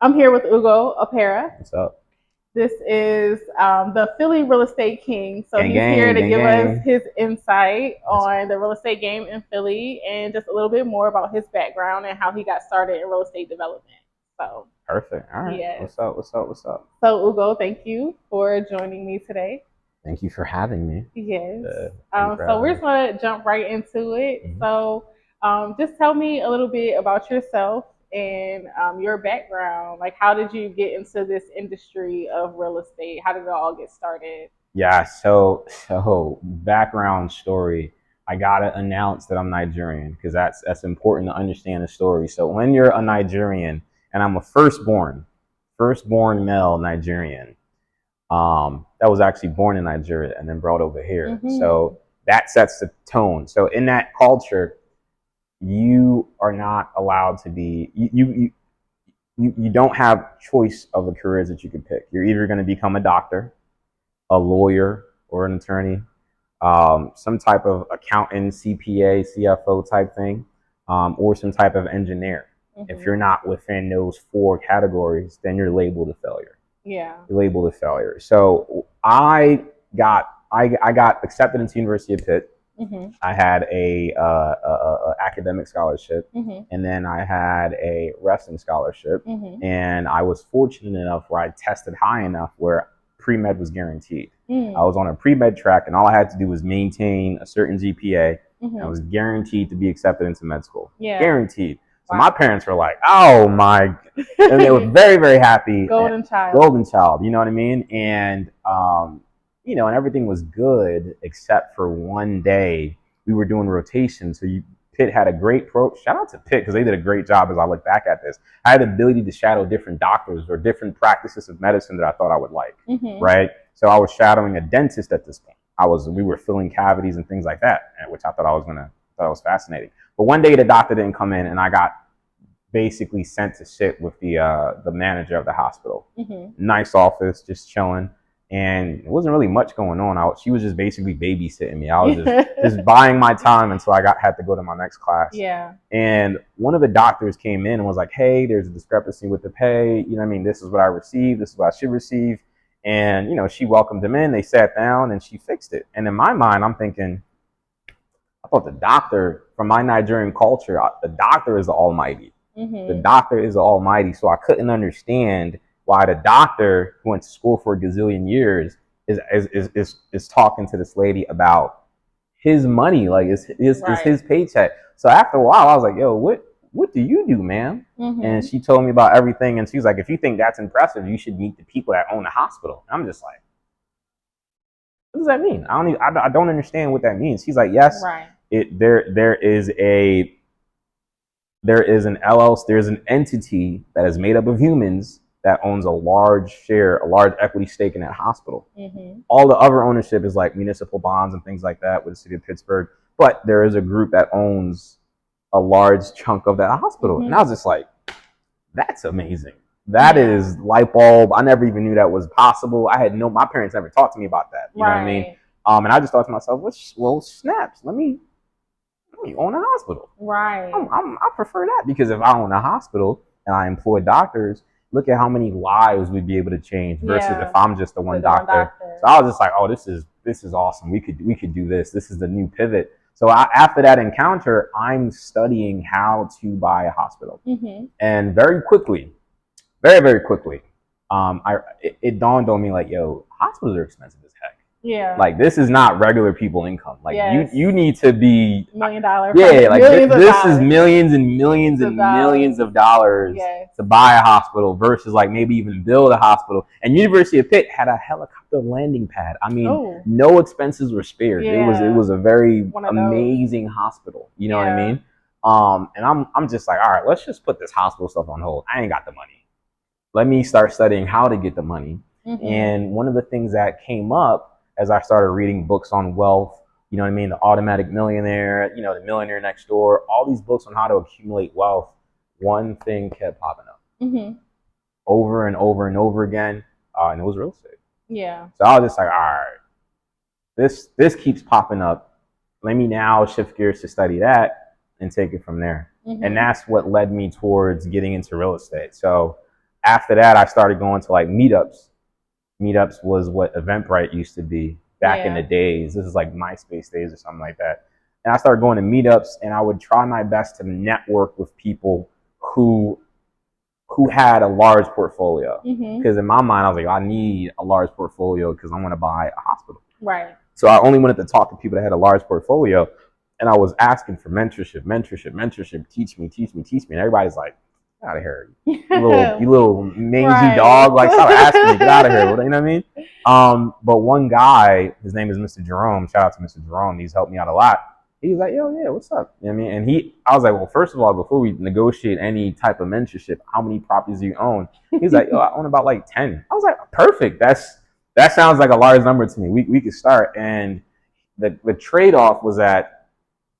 I'm here with Ugo Opara. What's up? This is the Philly real estate king. So Gang he's here gang, to gang give us gang. his insight That's on the real estate game in Philly and just a little bit more about his background and how he got started in real estate development. So, perfect. All right. yes. What's up? What's up? What's up? So, Ugo, thank you for joining me today. Thank you for having me. Yes. Thank you for So, having we're me. just going to jump right into it. Mhm. Just tell me a little bit about yourself and your background. Like, how did you get into this industry of real estate? How did it all get started? Yeah. So background story. I gotta announce that I'm Nigerian because that's important to understand the story. So when you're a Nigerian, and I'm a firstborn male Nigerian, that was actually born in Nigeria and then brought over here. Mm-hmm. So that sets the tone. So in that culture, you are not allowed to be you don't have choice of the careers that you could pick. You're either going to become a doctor, a lawyer, or an attorney, some type of accountant, CPA, CFO type thing, or some type of engineer. If Mm-hmm. you're not within those four categories, then you're labeled a failure. Yeah. You're labeled a failure. So I got accepted into University of Pitt. Mm-hmm. I had a academic scholarship, Mm-hmm. and then I had a wrestling scholarship, Mm-hmm. and I was fortunate enough where I tested high enough where pre-med was guaranteed. I Mm-hmm. was on a pre-med track, and all I had to do was maintain a certain GPA, and I Mm-hmm. was guaranteed to be accepted into med school. Yeah. Guaranteed. So my Wow. parents were like, "Oh my," and they were very, very happy. Golden child. Golden child, you know what I mean? And and everything was good except for one day we were doing rotation. So Pitt had a great pro. Shout out to Pitt because they did a great job. As I look back at this, I had the ability to shadow different doctors or different practices of medicine that I thought I would like. Mm-hmm. Right. So I was shadowing a dentist at this point. We were filling cavities and things like that, which I thought was fascinating. But one day the doctor didn't come in, and I got basically sent to sit with the manager of the hospital. Mm-hmm. Nice office, just chilling, and it wasn't really much going on. She was just basically babysitting me. I was just buying my time until had to go to my next class. Yeah. And one of the doctors came in and was like, "Hey, there's a discrepancy with the pay. You know what I mean? This is what I received. This is what I should receive." And she welcomed him in. They sat down and she fixed it. And in my mind, I'm thinking, I thought the doctor, from my Nigerian culture, the doctor is the almighty. The Mm-hmm. doctor is the almighty. So I couldn't understand why the doctor who went to school for a gazillion years is talking to this lady about his money, like is Right. his paycheck. So after a while, I was like, "Yo, what do you do, ma'am?" Mm-hmm. And she told me about everything. And she was like, "If you think that's impressive, you should meet the people that own the hospital." And I'm just like, "What does that mean? I don't understand what that means." She's like, "Yes, Right. there is an LLC, there's an entity that is made up of humans that owns a large equity stake in that hospital. Mm-hmm. All the other ownership is like municipal bonds and things like that with the city of Pittsburgh, but there is a group that owns a large chunk of that hospital." Mm-hmm. And I was just like, "That's amazing. That is light bulb. I never even knew that was possible. My parents never talked to me about that. You know what I mean? And I just thought to myself, well, snaps. Let me own a hospital. Right. I prefer that because if I own a hospital and I employ doctors, look at how many lives we'd be able to change versus if I'm just the one doctor. So I was just like, "Oh, this is awesome. We could do this. This is the new pivot." So after that encounter, I'm studying how to buy a hospital, Mm-hmm. and very quickly, very very quickly, it dawned on me like, "Yo, hospitals are expensive as heck. Yeah. Like this is not regular people income. Like Yes. you need to be $1 million. yeah, like this is dollars. millions and millions and millions of dollars Yes. to buy a hospital versus like maybe even build a hospital." And University of Pitt had a helicopter landing pad. I mean, no expenses were spared. Yeah. It was a very amazing hospital. You know what I mean? And I'm just like, all right, let's just put this hospital stuff on hold. I ain't got the money. Let me start studying how to get the money. Mm-hmm. And one of the things that came up as I started reading books on wealth, you know what I mean? The Automatic Millionaire, The Millionaire Next Door, all these books on how to accumulate wealth, one thing kept popping up over and over and over again, and it was real estate. Yeah. So I was just like, all right, this keeps popping up. Let me now shift gears to study that and take it from there. Mm-hmm. And that's what led me towards getting into real estate. So after that, I started going to like meetups. Meetups was what Eventbrite used to be back in the days. This is like MySpace days or something like that. And I started going to meetups, and I would try my best to network with people who had a large portfolio. Because in my mind, I was like, I need a large portfolio because I'm going to buy a hospital. Right. So I only wanted to talk to people that had a large portfolio, and I was asking for mentorship, teach me. And everybody's like, get out of here, you little mangy dog. Like, stop asking me, get out of here. You know what I mean? But one guy, his name is Mr. Jerome. Shout out to Mr. Jerome. He's helped me out a lot. He was like, yo, yeah, what's up? You know what I mean? And I was like, well, first of all, before we negotiate any type of mentorship, how many properties do you own? He's like, yo, I own about like 10. I was like, perfect. That sounds like a large number to me. We could start. And the trade-off was that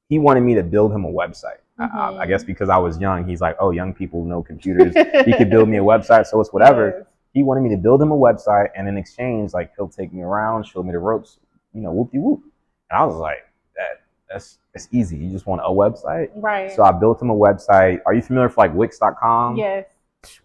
he wanted me to build him a website. I guess because I was young, he's like, oh, young people know computers. He could build me a website, so it's whatever. Yes. He wanted me to build him a website, and in exchange, like, he'll take me around, show me the ropes, whoop-de-whoop. And I was like, that's easy. You just want a website? Right. So I built him a website. Are you familiar with like Wix.com? Yes.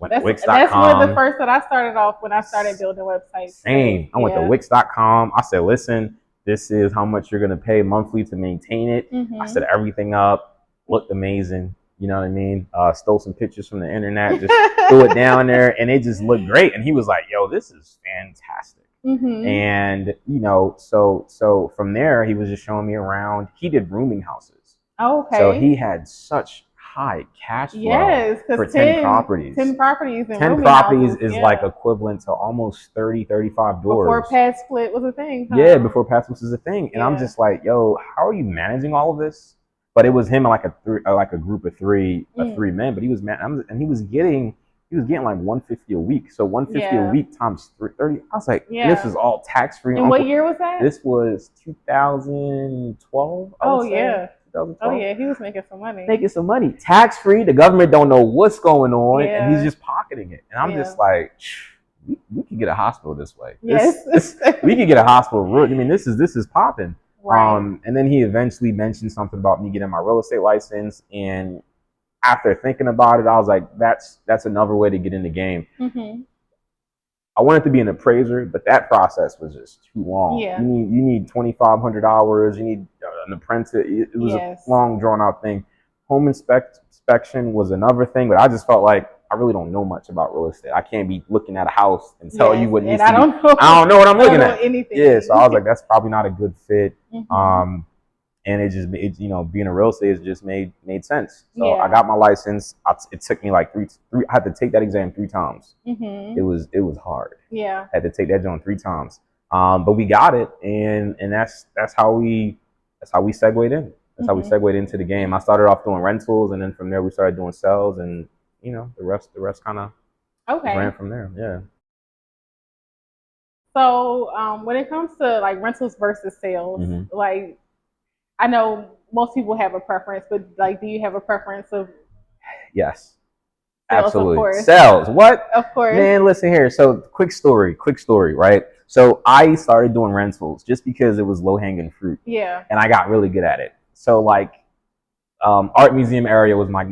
Wix.com. That's one of the first that I started off when I started building websites. Same. I went to Wix.com. I said, listen, this is how much you're going to pay monthly to maintain it. I set everything up. Looked amazing. You know what I mean? Stole some pictures from the internet. Just threw it down there, and it just looked great. And he was like, yo, this is fantastic. And, so from there, he was just showing me around. He did rooming houses. Oh, okay. So he had such high cash flow for 10 properties. 10 properties. 10 properties is like equivalent to almost 30, 35 doors. Before pad split was a thing. Huh? Yeah, before pad split was a thing. And I'm just like, yo, how are you managing all of this? But it was him like a group of three men. But he was he was getting like 150 a week. So 150 a week times 30. I was like, this is all tax free. And what year was that? This was 2012. Oh yeah. 2012. Oh yeah, he was making some money. Tax free. The government don't know what's going on, and he's just pocketing it. And I'm just like, we could get a hospital this way. Yes. We could get a hospital. I mean, this is popping. Right. And then he eventually mentioned something about me getting my real estate license, and after thinking about it, I was like, that's another way to get in the game. I wanted to be an appraiser, but that process was just too long. Yeah. You need 2,500 hours. You need an apprentice. It was a long, drawn out thing. Home inspection was another thing, but I just felt like I really don't know much about real estate. I can't be looking at a house and tell you what needs to be. I don't know what I'm looking at. Anything. Yeah, so I was like, that's probably not a good fit. And being a real estate just made sense. So I got my license. It took me like three. I had to take that exam 3 times. It was hard. Yeah, I had to take that joint 3 times. But we got it, and that's how we segued in. That's how we segued into the game. I started off doing rentals, and then from there we started doing sales, and the rest kind of ran from there. Yeah. So when it comes to like rentals versus sales, like, I know most people have a preference, but like, do you have a preference of? Yes, sales, absolutely. Of course. Sales. What? Of course. Man, listen here. So quick story, right? So I started doing rentals just because it was low hanging fruit. Yeah. And I got really good at it. So like, art museum area was my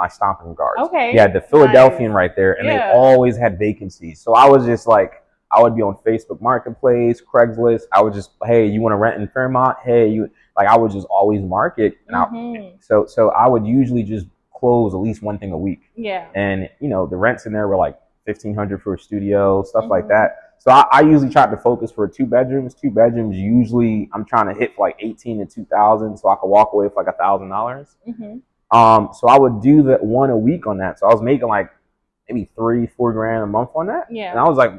stomping guards. Okay. Yeah, the Philadelphian right there, and they always had vacancies. So I was just like, I would be on Facebook Marketplace, Craigslist. I would just, hey, you want to rent in Fairmont? Hey, I would just always market. And so I would usually just close at least one thing a week. Yeah. And the rents in there were like $1,500 for a studio, stuff like that. So I usually tried to focus for 2 bedrooms. 2 bedrooms usually I'm trying to hit for like 18 to 2,000, so I could walk away with like $1,000. So I would do that one a week on that. So I was making like maybe $3-4 grand a month on that. Yeah. And I was like,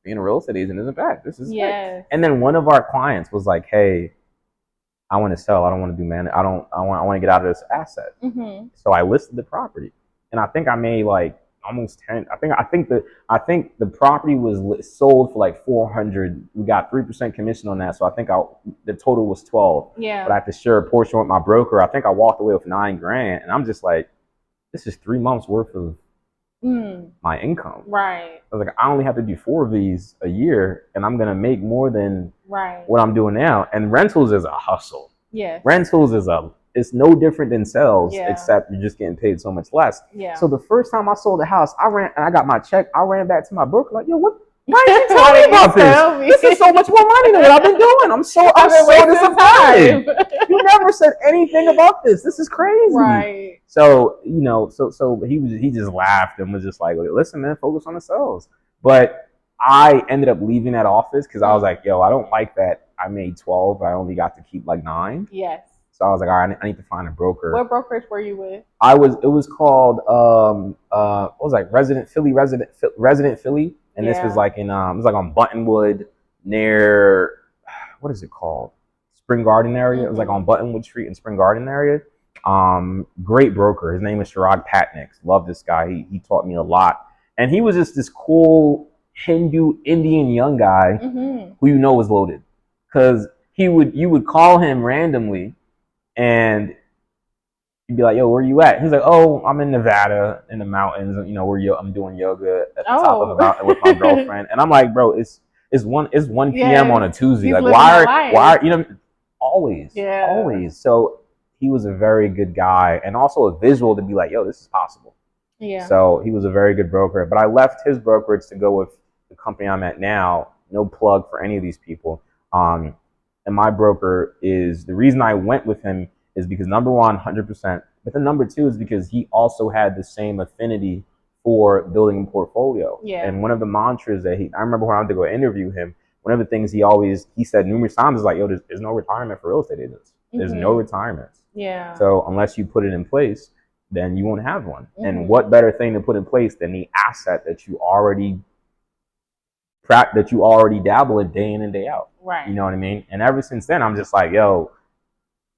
being a real estate agent isn't bad. This is great. And then one of our clients was like, hey, I want to sell. I don't want to do I want to get out of this asset. So I listed the property, and I think I made like almost 10. I think the property was sold for like 400. We got 3% commission on that, so I think the total was 12. Yeah. But I have to share a portion with my broker. I think I walked away with 9 grand, and I'm just like, this is 3 months worth of my income. Right. I was like, I only have to do 4 of these a year, and I'm gonna make more than right. what I'm doing now. And rentals is a hustle. Yes. Rentals is a it's no different than sales, Yeah. except you're just getting paid so much less. Yeah. So the first time I sold the house, I got my check. I ran back to my broker like, yo, what? Why did you tell me about this? This is so much more money than what I've been doing. I'm so disappointed. You never said anything about this. This is crazy. Right. So, you know, so he just laughed and was just like, listen, man, focus on the sales. But I ended up leaving that office because I was like, yo, I don't like that I made 12, but I only got to keep like 9. Yes. So I was like, all right, I need to find a broker. What brokerage were you with? It was called what was it, like Resident Philly. And this was like in it was like on Buttonwood near, what is it called? Spring Garden area. It was like on Buttonwood Street in Spring Garden area. Great broker. His name is Chirag Patnick. Love this guy. He taught me a lot. And he was just this cool Hindu Indian young guy who you know was loaded. Because you would call him randomly and you'd be like, yo, where you at? He's like, oh, I'm in Nevada in the mountains. You know, I'm doing yoga at the top of the mountain with my girlfriend. And I'm like, bro, it's 1 p.m. on a Tuesday. Like, why you know, always. So he was a very good guy and also a visual to be like, yo, this is possible. Yeah. So he was a very good broker. But I left his brokerage to go with the company I'm at now. No plug for any of these people. And my broker is, the reason I went with him is because number one, 100%, but then number two is because he also had the same affinity for building a portfolio. Yeah. And one of the mantras that I remember when I went to go interview him, one of the things he said numerous times is like, yo, there's no retirement for real estate agents. There's no retirement. Yeah. So unless you put it in place, then you won't have one. And what better thing to put in place than the asset that you already dabble in day in and day out. Right. You know what I mean? And ever since then, I'm just like, yo,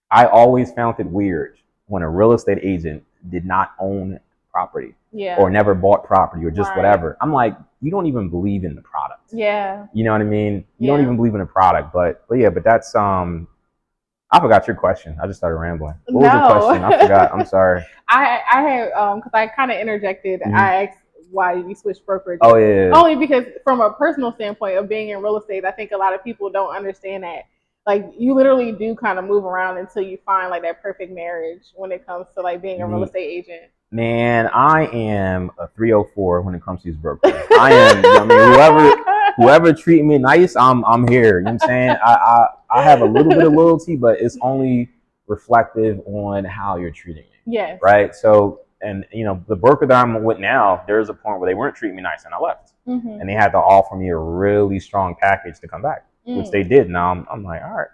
I always found it weird when a real estate agent did not own property or never bought property or just whatever. I'm like, you don't even believe in the product. Yeah. You know what I mean? You don't even believe in the product. But that's I forgot your question. I just started rambling. What was your question? I forgot. I'm sorry. I had because I kind of interjected. I asked why you switched brokerage. Oh yeah. Only because from a personal standpoint of being in real estate, I think a lot of people don't understand that. Like, you literally do kind of move around until you find like that perfect marriage when it comes to like being a real estate agent. Man, I am a 304 when it comes to these brokers. I am. I mean, whoever treat me nice, I'm here. You know what I'm saying? I have a little bit of loyalty, but it's only reflective on how you're treating me. Yes. Right. So, and you know, the broker that I'm with now, there's a point where they weren't treating me nice, and I left, and they had to offer me a really strong package to come back. Which they did. Now I'm like, all right.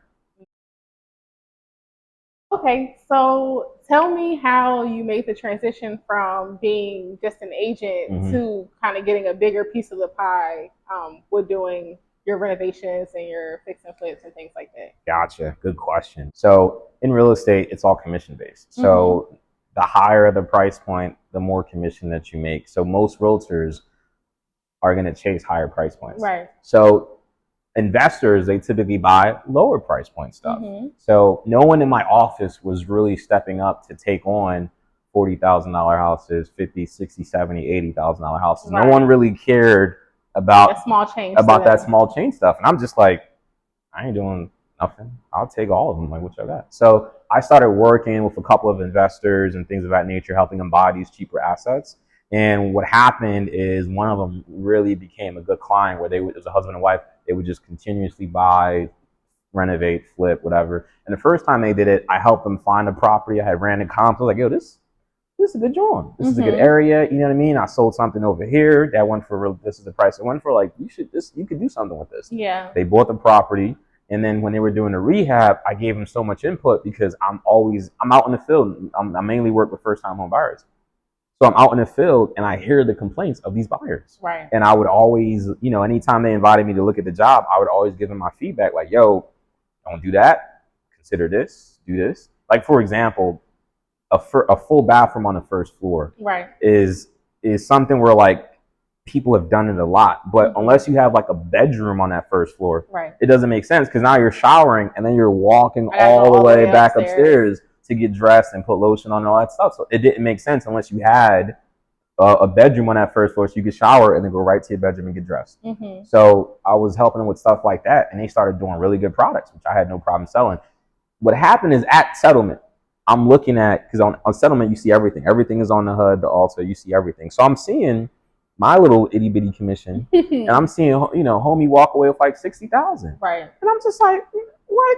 Okay, so tell me how you made the transition from being just an agent to kind of getting a bigger piece of the pie with doing your renovations and your fix and flips and things like that. Gotcha. Good question. So in real estate, it's all commission based. So the higher the price point, the more commission that you make. So most realtors are going to chase higher price points. Right. So investors, they typically buy lower price point stuff. So no one in my office was really stepping up to take on $40,000 houses, $50,000, $60,000, $70,000, $80,000 houses. Right. No one really cared about that small chain stuff. And I'm just like, I ain't doing nothing. I'll take all of them. Like, what y'all got? So I started working with a couple of investors and things of that nature, helping them buy these cheaper assets. And what happened is one of them really became a good client where it was a husband and wife. They would just continuously buy, renovate, flip, whatever. And the first time they did it, I helped them find a property. I had ran comps. I was like, yo, this is a good joint. This is a good area. You know what I mean? I sold something over here that went for this is the price it went for. Like, you could do something with this. Yeah. They bought the property. And then when they were doing the rehab, I gave them so much input because I'm out in the field. I mainly work with first time home buyers. So I'm out in the field and I hear the complaints of these buyers. Right. And I would always, you know, anytime they invited me to look at the job, I would always give them my feedback like, yo, don't do that. Consider this, do this. Like, for example, a full bathroom on the first floor is something where like people have done it a lot. But unless you have like a bedroom on that first floor, it doesn't make sense because now you're showering and then you're walking all the way back upstairs to get dressed and put lotion on and all that stuff. So it didn't make sense unless you had a bedroom on that first floor so you could shower and then go right to your bedroom and get dressed. So I was helping them with stuff like that, and they started doing really good products, which I had no problem selling. What happened is at settlement, I'm looking at, because on settlement you see everything. Everything is on the HUD, the altar. You see everything. So I'm seeing my little itty bitty commission, and I'm seeing homie walk away with like 60,000. Right. And I'm just like, what?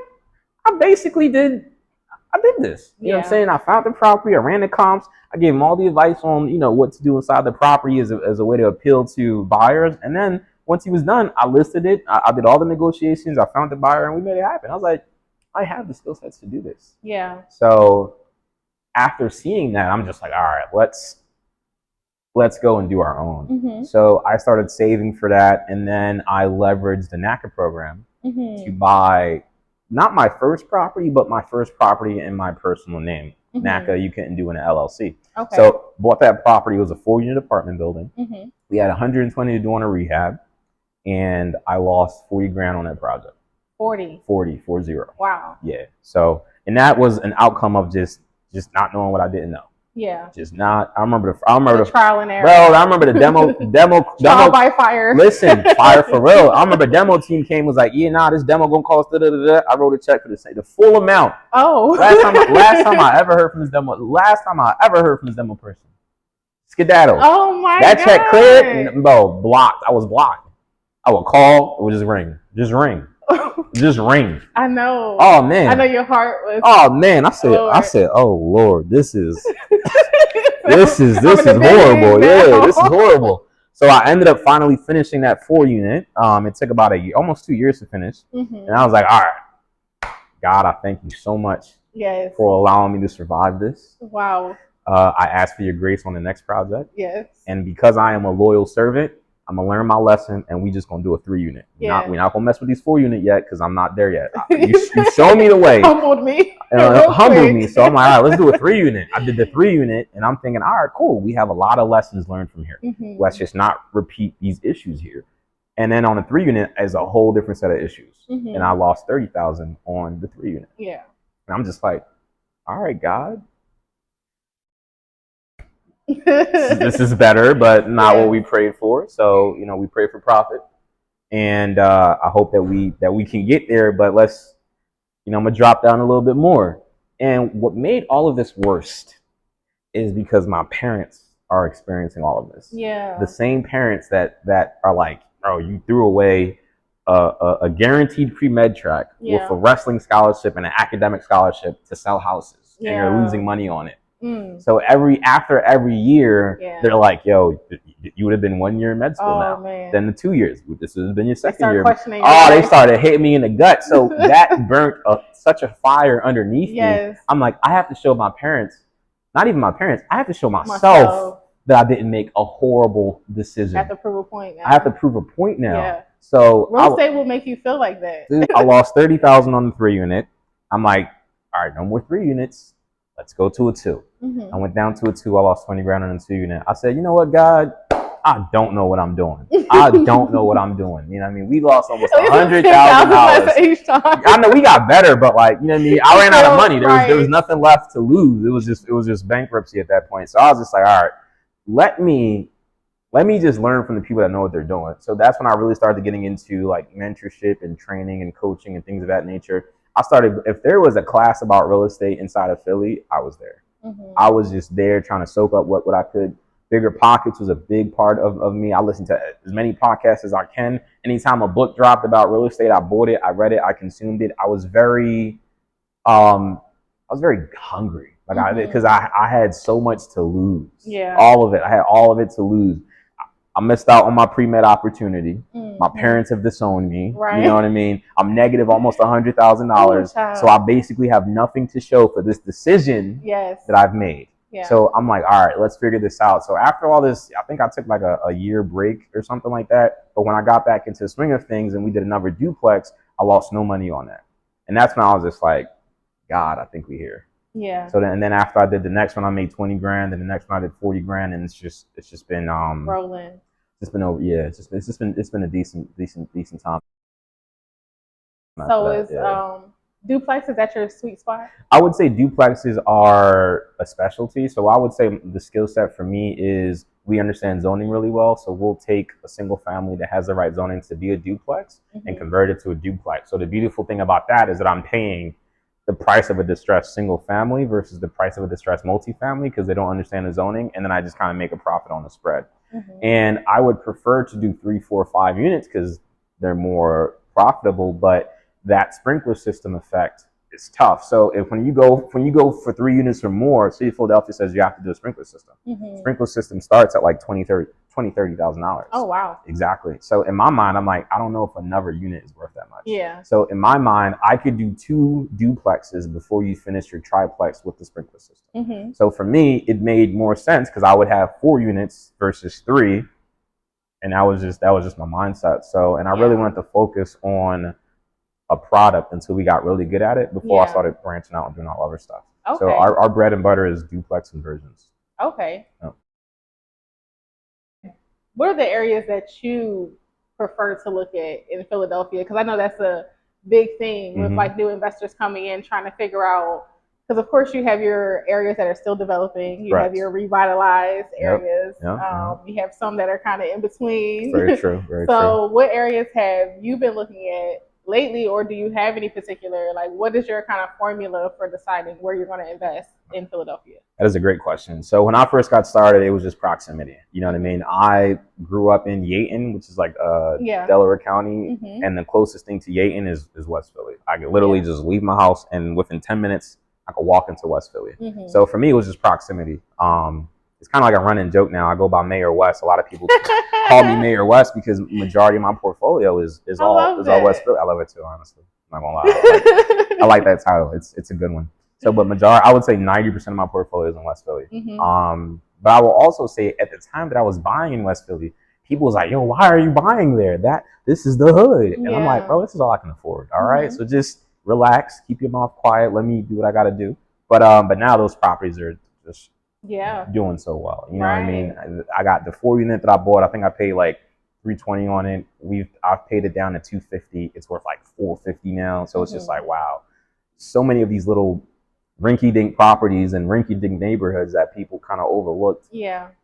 I did this. You know what I'm saying? I found the property. I ran the comps. I gave him all the advice on what to do inside the property as a way to appeal to buyers. And then once he was done, I listed it. I did all the negotiations. I found the buyer, and we made it happen. I was like, I have the skill sets to do this. Yeah. So after seeing that, I'm just like, all right, let's go and do our own. So I started saving for that, and then I leveraged the NACA program to buy not my first property, but my first property in my personal name. NACA, you couldn't do in an LLC. Okay. So bought that property. It was a 4-unit apartment building. We had 120 to do on a rehab, and I lost 40 grand on that project. 40. Wow. Yeah. So, and that was an outcome of just not knowing what I didn't know. Yeah. Just not. I remember the trial and error. Bro, I remember the demo trial by fire. Listen, fire for real. I remember demo team came, was like, yeah, nah, this demo gonna cost da-da-da-da. I wrote a check for the full amount. Oh. Last time I ever heard from this demo person. Skedaddle. Oh my God. That check cleared, bro, blocked. I was blocked. I would call, it would just ring. Just ring. I know. Oh man. I know your heart was. Oh man. I said, oh Lord, this is this is horrible. Yeah, this is horrible. So I ended up finally finishing that 4-unit. It took about almost 2 years to finish. And I was like, all right, God, I thank you so much for allowing me to survive this. Wow. I asked for your grace on the next project. Yes. And because I am a loyal servant, I'm gonna learn my lesson, and we just gonna do a 3-unit. We're not gonna mess with these 4-unit yet, because I'm not there yet. You show me the way. Humbled me. Humbled me. So I'm like, all right, let's do a 3-unit. I did the 3-unit, and I'm thinking, all right, cool. We have a lot of lessons learned from here. Let's just not repeat these issues here. And then on the 3-unit is a whole different set of issues, and I lost 30,000 on the 3-unit. Yeah. And I'm just like, all right, God. This is better, but not what we prayed for. So we pray for profit, and I hope that we can get there. But let's, I'm gonna drop down a little bit more. And what made all of this worst is because my parents are experiencing all of this. Yeah. The same parents that are like, bro, you threw away a guaranteed pre-med track with a wrestling scholarship and an academic scholarship to sell houses, and you're losing money on it. So after every year, they're like, yo, you would have been 1 year in med school now. Man. Then the 2 years. This would have been your second year. They started hitting me in the gut. So that burnt such a fire underneath me. I'm like, I have to show my parents, not even my parents, I have to show myself that I didn't make a horrible decision. I have to prove a point now. Yeah. So real estate will make you feel like that. Dude, I lost 30,000 on the 3-unit. I'm like, all right, no more 3 units. Let's go to a 2. I went down to a 2. I lost 20 grand on a 2-unit. I said, you know what, God? I don't know what I'm doing. You know what I mean? We lost almost $100,000. I know we got better, but like, you know what I mean? I ran out of money. There was nothing left to lose. It was just bankruptcy at that point. So I was just like, all right, let me just learn from the people that know what they're doing. So that's when I really started getting into like mentorship and training and coaching and things of that nature. If there was a class about real estate inside of Philly, I was there. I was just there trying to soak up what I could. Bigger Pockets was a big part of me. I listened to as many podcasts as I can. Anytime a book dropped about real estate, I bought it, I read it, I consumed it. I was very hungry. Because I had so much to lose. Yeah. All of it. I had all of it to lose. I missed out on my pre-med opportunity. My parents have disowned me. Right. You know what I mean? I'm negative almost $100,000. So I basically have nothing to show for this decision that I've made. Yeah. So I'm like, all right, let's figure this out. So after all this, I think I took like a year break or something like that. But when I got back into the swing of things and we did another duplex, I lost no money on that. And that's when I was just like, God, I think we're here. Yeah. So then after I did the next one, I made 20 grand, and the next one I did 40 grand, and it's just been rolling. It's been over. Yeah. It's been a decent time. So duplex, is that your sweet spot? I would say duplexes are a specialty. So I would say the skill set for me is we understand zoning really well. So we'll take a single family that has the right zoning to be a duplex and convert it to a duplex. So the beautiful thing about that is that I'm paying the price of a distressed single family versus the price of a distressed multifamily because they don't understand the zoning, and then I just kind of make a profit on the spread. And I would prefer to do 3, 4, 5 units because they're more profitable, but that sprinkler system effect is tough. So if when you go for 3 units or more, City of Philadelphia says you have to do a sprinkler system. Sprinkler system starts at like $20,000-$30,000. Oh wow. Exactly. So in my mind, I'm like, I don't know if another unit is worth that much. Yeah. So in my mind, I could do 2 duplexes before you finish your triplex with the sprinkler system. So for me, it made more sense because I would have 4 units versus 3, and that was just my mindset. So, and I really wanted to focus on a product until we got really good at it before I started branching out and doing all other stuff. Okay. So our bread and butter is duplex conversions. Okay. Oh. What are the areas that you prefer to look at in Philadelphia? Because I know that's a big thing with like new investors coming in trying to figure out, because of course you have your areas that are still developing, you have your revitalized areas, you have some that are kind of in between. Very true. Very so what areas have you been looking at lately, or do you have any particular, like what is your kind of formula for deciding where you're going to invest in Philadelphia? That is a great question. So when I first got started, it was just proximity. You know what I mean? I grew up in Yaton, which is like Delaware County, and the closest thing to Yaton is West Philly. I could literally just leave my house, and within 10 minutes, I could walk into West Philly. So for me, it was just proximity. It's kind of like a running joke now. I go by Mayor West. A lot of people call me Mayor West because majority of my portfolio is all West Philly. I love it too, honestly. I'm not gonna lie. I like that title. It's a good one. So, but majority, I would say 90% of my portfolio is in West Philly. But I will also say at the time that I was buying in West Philly, people was like, "Yo, why are you buying there? This is the hood." And I'm like, "Bro, this is all I can afford. All right, so just relax, keep your mouth quiet. Let me do what I got to do." But now those properties are just doing so well. You know what I mean? I got the 4 unit that I bought. I think I paid like $320 on it. I've paid it down to $250. It's worth like $450 now. So it's just like, wow. So many of these little rinky-dink properties and rinky-dink neighborhoods that people kind of overlooked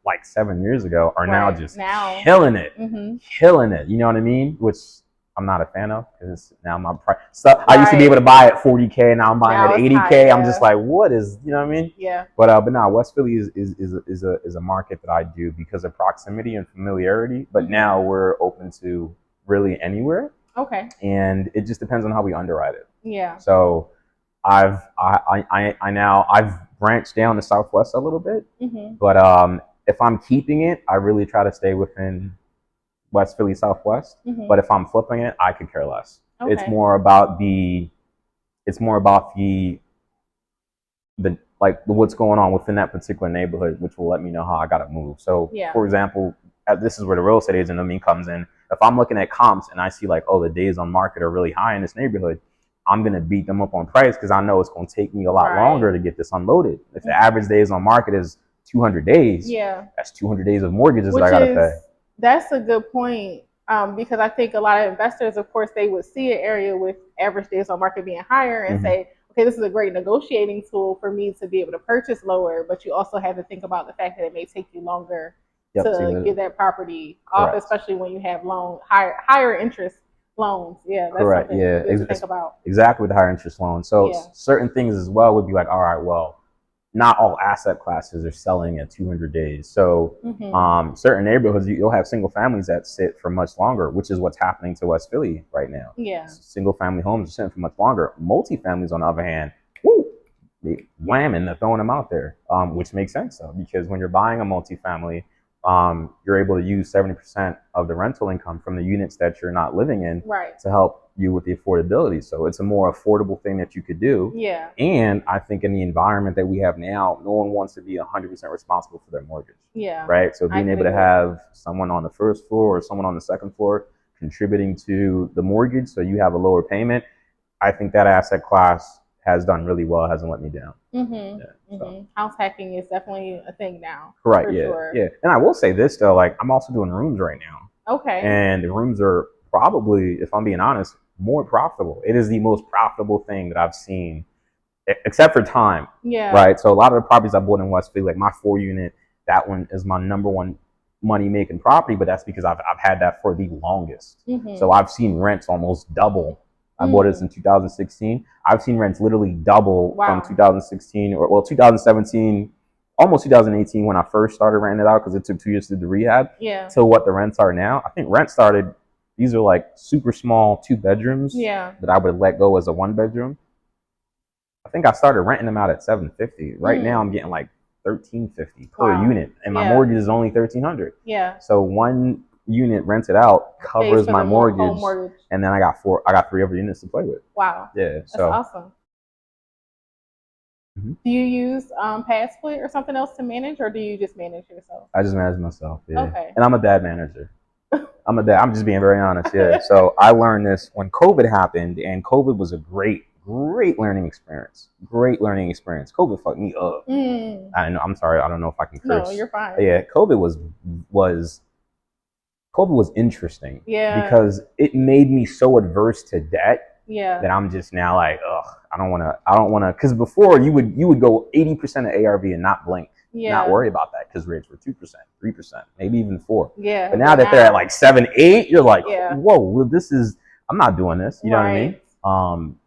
like 7 years ago are now just killing it. Killing it. You know what I mean? Which I'm not a fan of because now my price stuff. I used to be able to buy at $40K, now I'm buying at $80K. I'm just like, what is, you know what I mean? Yeah. But now West Philly is a market that I do because of proximity and familiarity. But now we're open to really anywhere. Okay. And it just depends on how we underwrite it. Yeah. So I've branched down to Southwest a little bit, but if I'm keeping it, I really try to stay within West Philly Southwest. But if I'm flipping it, I could care less. Okay. It's more about what's going on within that particular neighborhood, which will let me know how I gotta move. So for example, this is where the real estate agent in me comes in. If I'm looking at comps and I see like, oh, the days on market are really high in this neighborhood, I'm going to beat them up on price because I know it's going to take me a lot longer to get this unloaded. If the average days on market is 200 days, that's 200 days of mortgages that I got to pay. That's a good point because I think a lot of investors, of course, they would see an area with average days on market being higher and say, okay, this is a great negotiating tool for me to be able to purchase lower, but you also have to think about the fact that it may take you longer to get that property off, especially when you have higher interest loans. Yeah, that's something to think about. Exactly, with the higher interest loans. So certain things as well would be like, all right, well, not all asset classes are selling at 200 days. So certain neighborhoods, you'll have single families that sit for much longer, which is what's happening to West Philly right now. Yeah. Single family homes are sitting for much longer. Multifamilies, on the other hand, they whamming, they're throwing them out there, which makes sense though, because when you're buying a multifamily, you're able to use 70% of the rental income from the units that you're not living in to help you with the affordability. So it's a more affordable thing that you could do. Yeah. And I think in the environment that we have now, no one wants to be 100% responsible for their mortgage. Yeah. Right. So being able to have someone on the first floor or someone on the second floor contributing to the mortgage so you have a lower payment, I think that asset class has done really well. It hasn't let me down. House hacking is definitely a thing now. Right. Yeah. Sure. Yeah. And I will say this though, like I'm also doing rooms right now. Okay. And the rooms are probably, if I'm being honest, more profitable. It is the most profitable thing that I've seen, except for time. Yeah. Right. So a lot of the properties I bought in West Philly, like my 4 unit, that one is my #1 money making property, but that's because I've had that for the longest. So I've seen rents almost double I bought this in 2016. I've seen rents literally double from 2016 or 2017, almost 2018 when I first started renting it out because it took 2 years to do the rehab. To what the rents are now. I think rent started. These are like super small 2 bedrooms. That I would let go as a 1 bedroom. I think I started renting them out at $750. Right now I'm getting like $1,350 per unit, and my mortgage is only $1,300. So 1 unit rented out covers my mortgage, and then I got 3 other units to play with. Wow. Yeah. That's awesome. Do you use Pad Split or something else to manage, or do you just manage yourself? I just manage myself. Yeah. Okay. And I'm a bad manager. I'm just being very honest. Yeah. So I learned this when COVID happened, and COVID was a great learning experience. Great learning experience. COVID fucked me up. I'm sorry. I don't know if I can curse. No, you're fine. Yeah. COVID was interesting. Yeah. Because it made me so adverse to debt. Yeah. That I'm just now like, ugh, I don't want to, because before you would go 80% of ARV and not blink. Not worry about that because rates were 2%, 3%, maybe even 4%. Yeah. But now that they're at like 7, 8, you're like, whoa, well, I'm not doing this. You know what I mean?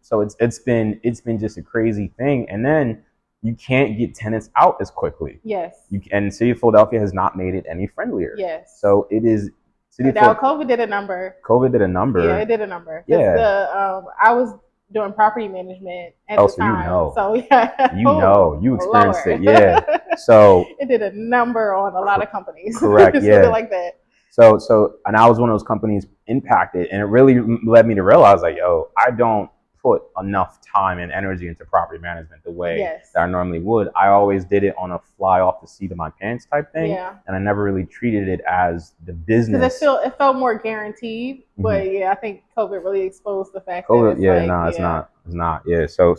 So it's been just a crazy thing. And then you can't get tenants out as quickly. Yes. And City of Philadelphia has not made it any friendlier. Yes. So it is. Now COVID did a number. Yeah, it did a number. Yeah. I was doing property management at the time. So yeah. You experienced it. Yeah. So it did a number on a lot of companies. Correct. Yeah. Like that. So and I was one of those companies impacted, and it really led me to realize like, yo, I don't put enough time and energy into property management the way that I normally would. I always did it on a fly off the seat of my pants type thing, and I never really treated it as the business. Because it felt more guaranteed, but I think COVID really exposed the fact that it's it's not. Yeah. So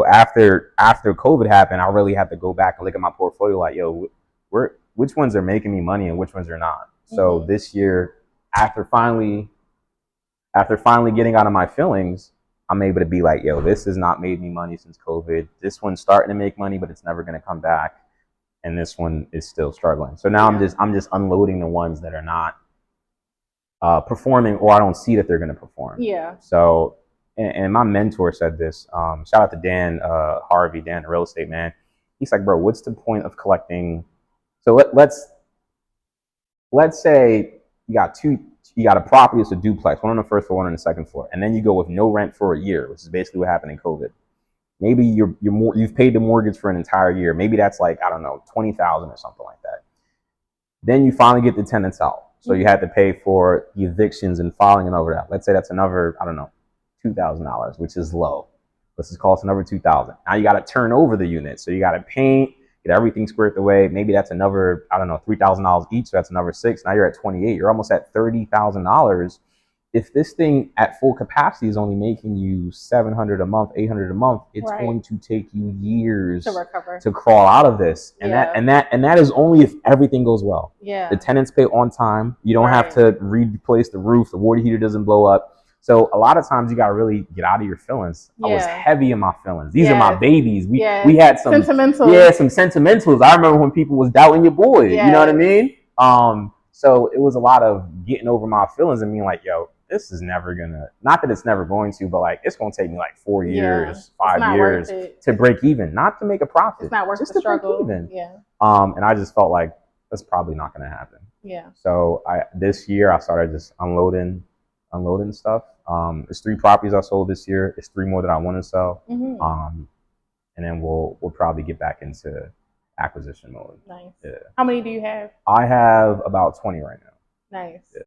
after COVID happened, I really had to go back and look at my portfolio like, yo, which ones are making me money and which ones are not. So this year, after finally getting out of my feelings, I'm able to be like, yo, this has not made me money since COVID. This one's starting to make money, but it's never going to come back. And this one is still struggling. So now I'm just unloading the ones that are not performing, or I don't see that they're going to perform. Yeah. So, and my mentor said this, shout out to Dan Harvey, Dan, the real estate man. He's like, bro, what's the point of collecting? So let's say you got a property, it's a duplex, one on the first floor, one on the second floor, and then you go with no rent for a year, which is basically what happened in COVID. Maybe you've paid the mortgage for an entire year. Maybe that's like, I don't know, $20,000 or something like that. Then you finally get the tenants out. So you had to pay for the evictions and filing and over that. Let's say that's another, I don't know, $2,000, which is low. Let's just call it another $2,000. Now you got to turn over the unit. So you got to paint, get everything squared away. Maybe that's another, I don't know, $3,000 each. So that's another $6,000. Now you're at $28,000. You're almost at $30,000. If this thing at full capacity is only making you $700 a month, $800 a month, it's going to take you years to recover, to crawl out of this. And that is only if everything goes well. Yeah. The tenants pay on time. You don't have to replace the roof. The water heater doesn't blow up. So a lot of times you got to really get out of your feelings. I was heavy in my feelings. These are my babies. We had some sentimentals. Yeah, some sentimentals. I remember when people was doubting your boy. You know what I mean? So it was a lot of getting over my feelings and being like, yo, this is never gonna, not that it's never going to, but like it's gonna take me like 4 years, 5 years to break even, not to make a profit. It's not worth the struggle. Break even. Yeah. And I just felt like that's probably not gonna happen. Yeah. So this year I started just unloading stuff. There's 3 properties I sold this year. There's 3 more that I want to sell. And then we'll probably get back into acquisition mode. Nice. Yeah. How many do you have? I have about 20 right now. Nice. Yeah.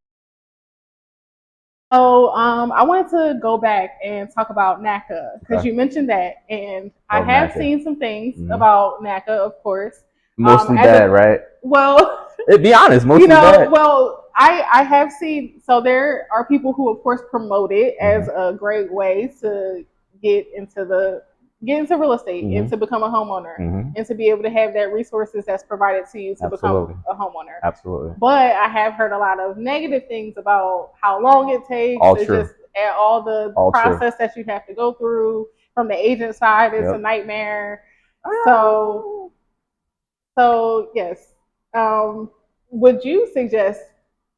So I wanted to go back and talk about NACA because you mentioned that, and I have seen some things about NACA, of course. Mostly bad, right? Well, be honest, mostly bad. Well, I have seen. So there are people who, of course, promote it as a great way to get into real estate and to become a homeowner and to be able to have that resources that's provided to you to become a homeowner. Absolutely. But I have heard a lot of negative things about how long it takes. Just all the process that you have to go through from the agent side is a nightmare. So yes. Would you suggest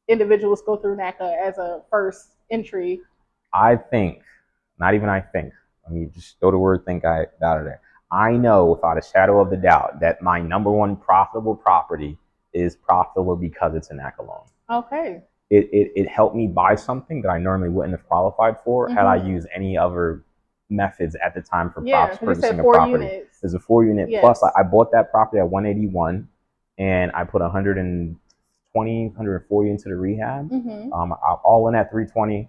individuals go through NACA as a first entry? I think not even I think. Let me just throw the word think out of there. I know without a shadow of the doubt that my number one profitable property is profitable because it's a NACA loan. Okay. It helped me buy something that I normally wouldn't have qualified for had I used any other methods at the time for purchasing a property. Units. There's a 4-unit. Yes. Plus, I bought that property at 181, and I put 140 into the rehab. All in at 320,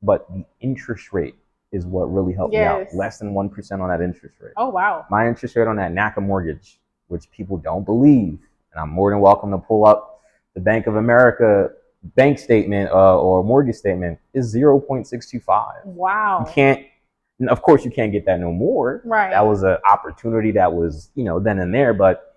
but the interest rate is what really helped me out. Less than 1% on that interest rate. Oh, wow. My interest rate on that NACA mortgage, which people don't believe, and I'm more than welcome to pull up the Bank of America bank statement or mortgage statement, is 0.625. Wow. You can't, of course, you can't get that no more. Right. That was an opportunity that was, then and there, but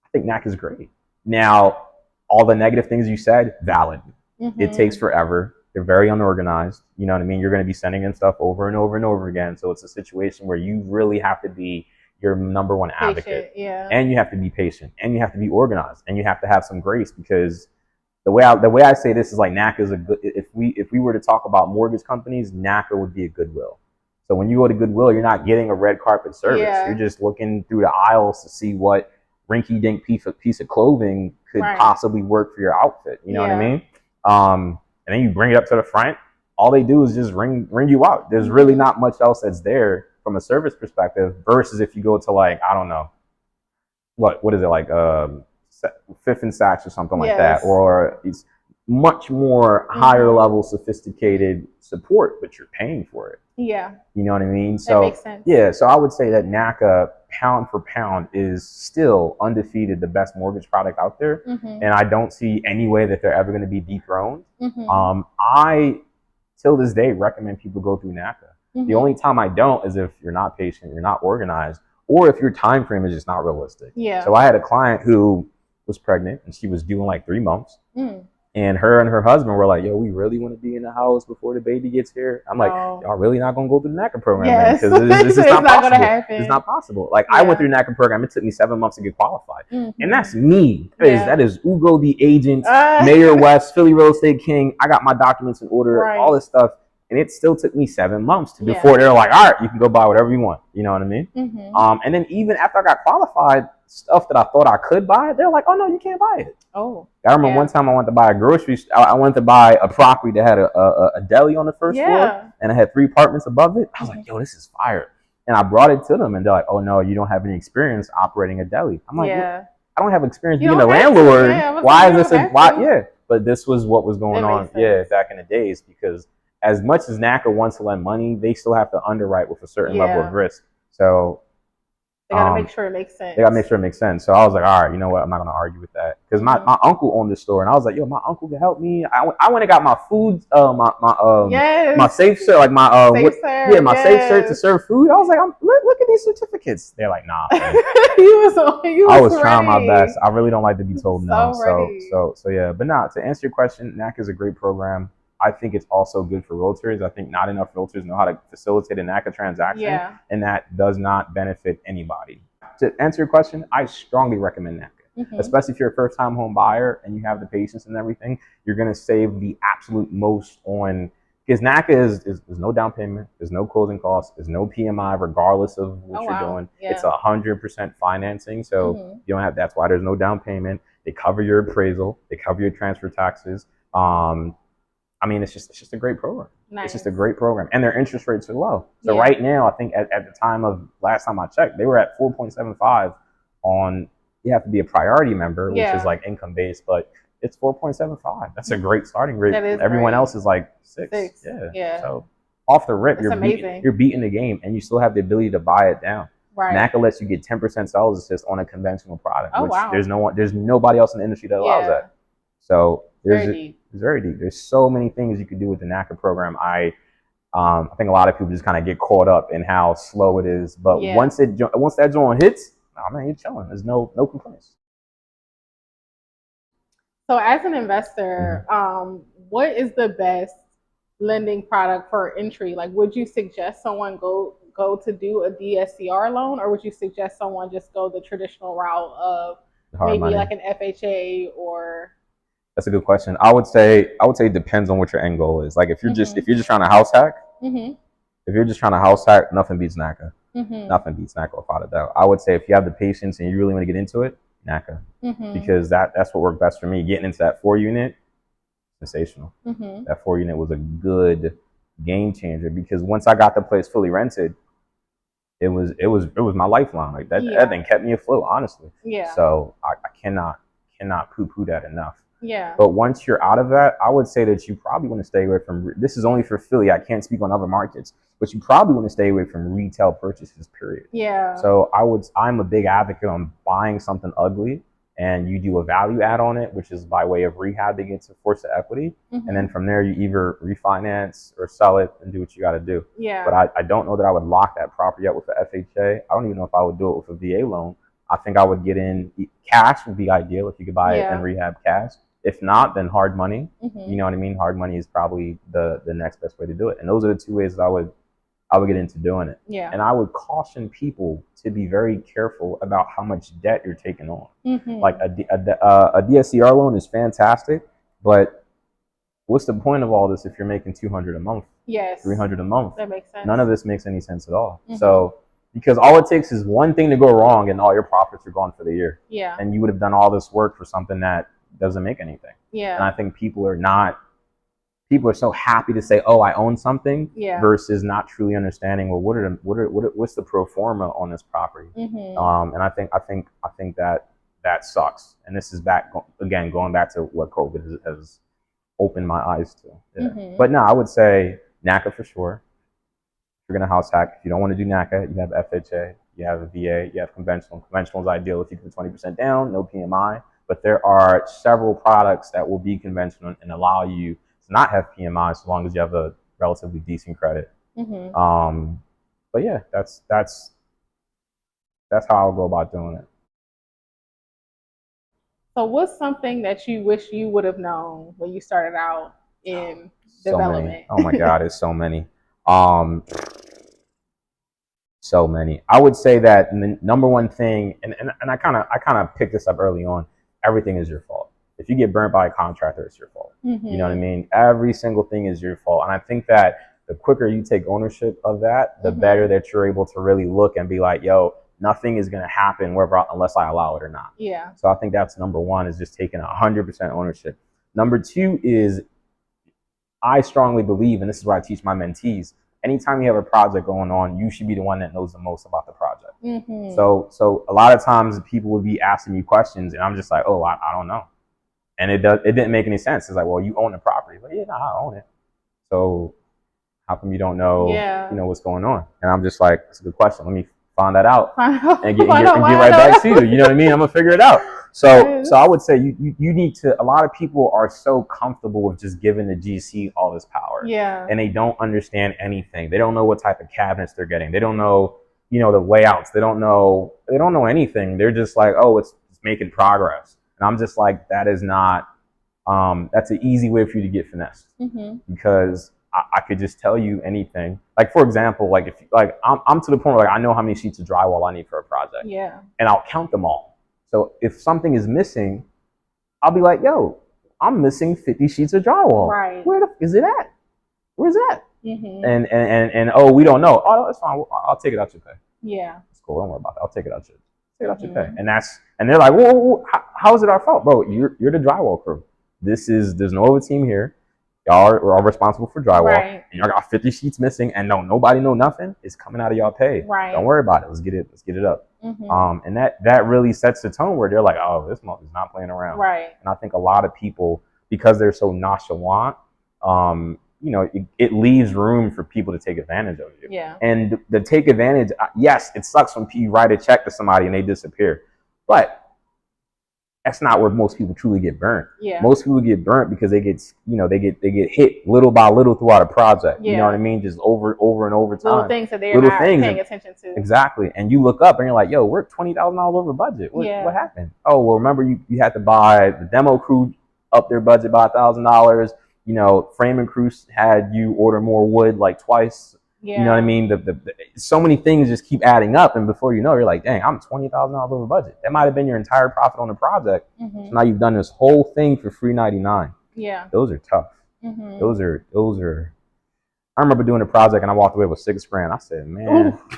I think NACA is great. Now, all the negative things you said, valid. It takes forever. They're very unorganized. You know what I mean? You're going to be sending in stuff over and over and over again. So it's a situation where you really have to be your number one advocate. And you have to be patient, and you have to be organized, and you have to have some grace, because the way I say this is like NACA is a good, if we were to talk about mortgage companies, NACA would be a Goodwill. So when you go to Goodwill, you're not getting a red carpet service. You're just looking through the aisles to see what rinky-dink piece of clothing could possibly work for your outfit. You know what I mean? And then you bring it up to the front. All they do is just ring you out. There's really not much else that's there from a service perspective, versus if you go to, like, I don't know, what is it, like Fifth and Saks or something like that, or it's much more higher level sophisticated support, but you're paying for it. Yeah. You know what I mean? So that makes sense. Yeah, so I would say that NACA, pound for pound, is still undefeated the best mortgage product out there. And I don't see any way that they're ever going to be dethroned. I, till this day, recommend people go through NACA. The only time I don't is if you're not patient, you're not organized, or if your time frame is just not realistic. So I had a client who was pregnant, and she was due in like 3 months. And her husband were like, yo, we really want to be in the house before the baby gets here. I'm like, y'all really not going to go through the NACA program? Because this is not possible. It's not possible. Like, I went through the NACA program. It took me 7 months to get qualified. And that's me. That is Ugo the agent, Mayor West, Philly real estate king. I got my documents in order, all this stuff. And it still took me 7 months before they're like, all right, you can go buy whatever you want. You know what I mean? And then even after I got qualified, stuff that I thought I could buy, they're like, oh, no, you can't buy it. I remember one time I wanted to buy a grocery store. I wanted to buy a property that had a deli on the first floor, and it had 3 apartments above it. I was like, yo, this is fire. And I brought it to them, and they're like, oh, no, you don't have any experience operating a deli. I'm like, I don't have experience being a landlord. Why is this? But this was what was going on, back in the days, because as much as NACA wants to lend money, they still have to underwrite with a certain level of risk. So they got to make sure it makes sense. They got to make sure it makes sense. So I was like, all right, you know what? I'm not going to argue with that. Because my uncle owned this store, and I was like, yo, my uncle can help me. I went and got my food, my safe cert, like my safe cert to serve food. I was like, look at these certificates. They're like, nah. I was trying my best. I really don't like to be told no. So yeah. But nah, to answer your question, NACA is a great program. I think it's also good for realtors. I think not enough realtors know how to facilitate a NACA transaction, and that does not benefit anybody. To answer your question, I strongly recommend NACA, especially if you're a first-time home buyer and you have the patience and everything. You're going to save the absolute most on, because NACA is no down payment, there's no closing costs, there's no PMI, regardless of what you're doing. It's 100% financing, so you don't have. That's why there's no down payment. They cover your appraisal, they cover your transfer taxes. I mean, it's just a great program. It's just a great program. And their interest rates are low. So right now, I think at the time of last time I checked, they were at 4.75 on, you have to be a priority member, which is like income based, but it's 4.75. That's a great starting rate. Everyone else is like 6. So off the rip, you're beating the game, and you still have the ability to buy it down. NACA lets you get 10% sales assist on a conventional product, which there's nobody else in the industry that allows that. So it's very deep. There's so many things you could do with the NACA program. I think a lot of people just kind of get caught up in how slow it is. But once that joint hits, oh man, you're chilling. There's no complaints. So as an investor, what is the best lending product for entry? Like, would you suggest someone go to do a DSCR loan, or would you suggest someone just go the traditional route of maybe like an FHA or? That's a good question. I would say it depends on what your end goal is. Like if you're just trying to house hack, if you're just trying to house hack, nothing beats NACA. Nothing beats NACA without a doubt. I would say if you have the patience and you really want to get into it, NACA, because that's what worked best for me. Getting into that 4-unit, sensational. That 4-unit was a good game changer because once I got the place fully rented, it was my lifeline. Like that thing kept me afloat, honestly. Yeah. So I cannot poo-poo that enough. Yeah. But once you're out of that, I would say that you probably want to stay away from. This is only for Philly. I can't speak on other markets, but you probably want to stay away from retail purchases. Period. Yeah. So I'm a big advocate on buying something ugly, and you do a value add on it, which is by way of rehabbing it to force the equity, and then from there you either refinance or sell it and do what you got to do. Yeah. But I don't know that I would lock that property up with the FHA. I don't even know if I would do it with a VA loan. I think I would get in cash would be ideal if you could buy it and rehab cash. If not, then hard money. You know what I mean? Hard money is probably the next best way to do it. And those are the 2 ways that I would get into doing it. Yeah. And I would caution people to be very careful about how much debt you're taking on. Like a DSCR loan is fantastic, but what's the point of all this if you're making $200 a month? Yes. $300 a month. That makes sense. None of this makes any sense at all. So because all it takes is one thing to go wrong and all your profits are gone for the year. Yeah. And you would have done all this work for something that doesn't make anything. Yeah. And I think people are so happy to say, "Oh, I own something," versus not truly understanding. Well, what's the pro forma on this property? And I think that sucks. And this is going back to what COVID has opened my eyes to. Yeah. But no, I would say NACA for sure. If you're gonna house hack, if you don't want to do NACA, you have FHA, you have a VA, you have conventional. Conventional is ideal if you can 20% down, no PMI. But there are several products that will be conventional and allow you to not have PMI so long as you have a relatively decent credit. But yeah, that's how I'll go about doing it. So what's something that you wish you would have known when you started out in development? Oh my God, it's so many. So many. I would say that the number one thing, and I kind of picked this up early on. Everything is your fault. If you get burnt by a contractor, it's your fault. You know what I mean? Every single thing is your fault. And I think that the quicker you take ownership of that, the better that you're able to really look and be like, yo, nothing is going to happen unless I allow it or not. Yeah. So I think that's number one, is just taking 100% ownership. Number two is, I strongly believe, and this is what I teach my mentees, anytime you have a project going on, you should be the one that knows the most about the project. So a lot of times people would be asking me questions and I'm just like, oh, I don't know. And it didn't make any sense. It's like, well, you own the property. But yeah, no, I own it. So how come you don't know, what's going on? And I'm just like, that's a good question. Let me find that out and get right back to you. You know what I mean? I'm gonna figure it out. So I would say you need to. A lot of people are so comfortable with just giving the GC all this power. Yeah. And they don't understand anything. They don't know what type of cabinets they're getting. They don't know, the layouts. They don't know anything. They're just like, oh, it's making progress. And I'm just like, that is not. That's an easy way for you to get finessed because I could just tell you anything. Like, for example, like if I'm to the point where I know how many sheets of drywall I need for a project. Yeah. And I'll count them all. So if something is missing, I'll be like, yo, I'm missing 50 sheets of drywall. Right. Where is it at? Where's that? And oh, we don't know. Oh, that's fine. I'll take it out your pay. Yeah. It's cool. Don't worry about that. I'll take it out your pay. And they're like, whoa, how is it our fault? Bro, you're the drywall crew. There's no other team here. Y'all are all responsible for drywall. Right. And y'all got 50 sheets missing and nobody know nothing. It's coming out of y'all pay. Right. Don't worry about it. Let's get it up. And that really sets the tone where they're like, oh, this month is not playing around. Right. And I think a lot of people, because they're so nonchalant, it leaves room for people to take advantage of you. Yeah. And the take advantage, yes, it sucks when you write a check to somebody and they disappear. But that's not where most people truly get burnt. Yeah. Most people get burnt because they get hit little by little throughout a project. Yeah. You know what I mean? Just over and over time. Little things that they're not paying attention to. Exactly. And you look up and you're like, yo, we're $20,000 over budget. What happened? Oh, well, remember you had to buy the demo crew up their budget by $1,000. Framing crews had you order more wood like twice. Yeah. You know what I mean? So many things just keep adding up, and before you know, you're like, dang, I'm $20,000 over budget. That might have been your entire profit on the project. So now you've done this whole thing for $399. Yeah. Those are tough. Those are. I remember doing a project and I walked away with $6,000. I said, man, ooh,